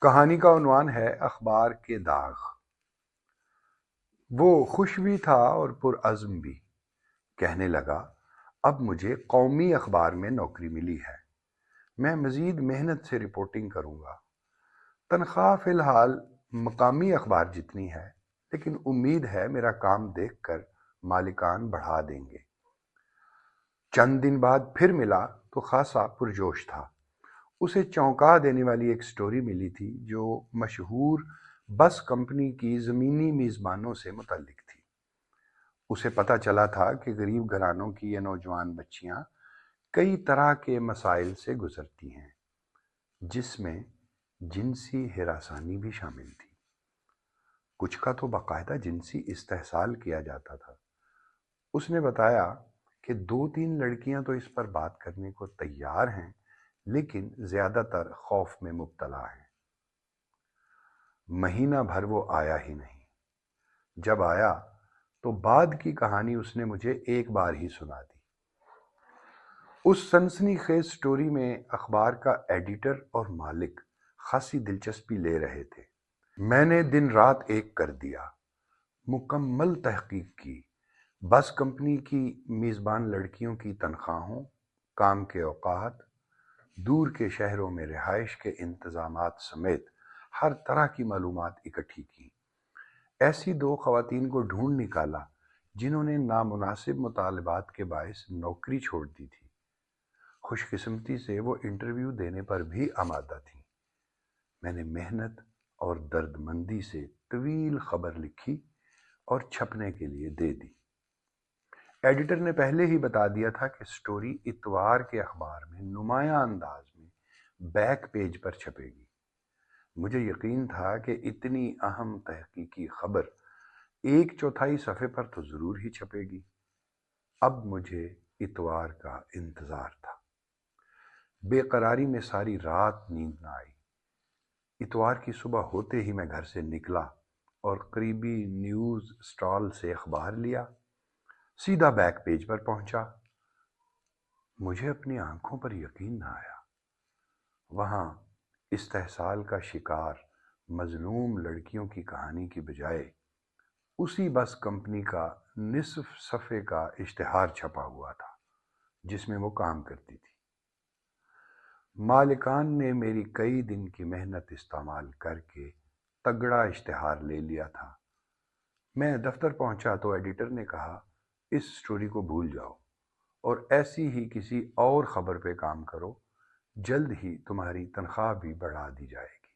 کہانی کا عنوان ہے اخبار کے داغ۔ وہ خوش بھی تھا اور پرعزم بھی۔ کہنے لگا، اب مجھے قومی اخبار میں نوکری ملی ہے، میں مزید محنت سے رپورٹنگ کروں گا۔ تنخواہ فی الحال مقامی اخبار جتنی ہے، لیکن امید ہے میرا کام دیکھ کر مالکان بڑھا دیں گے۔ چند دن بعد پھر ملا تو خاصا پرجوش تھا۔ اسے چونکا دینے والی ایک سٹوری ملی تھی جو مشہور بس کمپنی کی زمینی میزبانوں سے متعلق تھی۔ اسے پتہ چلا تھا کہ غریب گھرانوں کی یہ نوجوان بچیاں کئی طرح کے مسائل سے گزرتی ہیں، جس میں جنسی ہراسانی بھی شامل تھی۔ کچھ کا تو باقاعدہ جنسی استحصال کیا جاتا تھا۔ اس نے بتایا کہ 2-3 لڑکیاں تو اس پر بات کرنے کو تیار ہیں، لیکن زیادہ تر خوف میں مبتلا ہیں۔ مہینہ بھر وہ آیا ہی نہیں۔ جب آیا تو بعد کی کہانی اس نے مجھے ایک بار ہی سنا دی۔ اس سنسنی خیز سٹوری میں اخبار کا ایڈیٹر اور مالک خاصی دلچسپی لے رہے تھے۔ میں نے دن رات ایک کر دیا، مکمل تحقیق کی، بس کمپنی کی میزبان لڑکیوں کی تنخواہوں، کام کے اوقات، دور کے شہروں میں رہائش کے انتظامات سمیت ہر طرح کی معلومات اکٹھی کی۔ ایسی 2 خواتین کو ڈھونڈ نکالا جنہوں نے نامناسب مطالبات کے باعث نوکری چھوڑ دی تھی۔ خوش قسمتی سے وہ انٹرویو دینے پر بھی آمادہ تھیں۔ میں نے محنت اور درد مندی سے طویل خبر لکھی اور چھپنے کے لیے دے دی۔ ایڈیٹر نے پہلے ہی بتا دیا تھا کہ سٹوری اتوار کے اخبار میں نمایاں انداز میں بیک پیج پر چھپے گی۔ مجھے یقین تھا کہ اتنی اہم تحقیقی خبر 1/4 صفحے پر تو ضرور ہی چھپے گی۔ اب مجھے اتوار کا انتظار تھا۔ بے قراری میں ساری رات نیند نہ آئی۔ اتوار کی صبح ہوتے ہی میں گھر سے نکلا اور قریبی نیوز سٹال سے اخبار لیا، سیدھا بیک پیج پر پہنچا۔ مجھے اپنی آنکھوں پر یقین نہ آیا۔ وہاں استحصال کا شکار مظلوم لڑکیوں کی کہانی کی بجائے اسی بس کمپنی کا نصف صفحے کا اشتہار چھپا ہوا تھا جس میں وہ کام کرتی تھی۔ مالکان نے میری کئی دن کی محنت استعمال کر کے تگڑا اشتہار لے لیا تھا۔ میں دفتر پہنچا تو ایڈیٹر نے کہا، اس سٹوری کو بھول جاؤ اور ایسی ہی کسی اور خبر پہ کام کرو، جلد ہی تمہاری تنخواہ بھی بڑھا دی جائے گی۔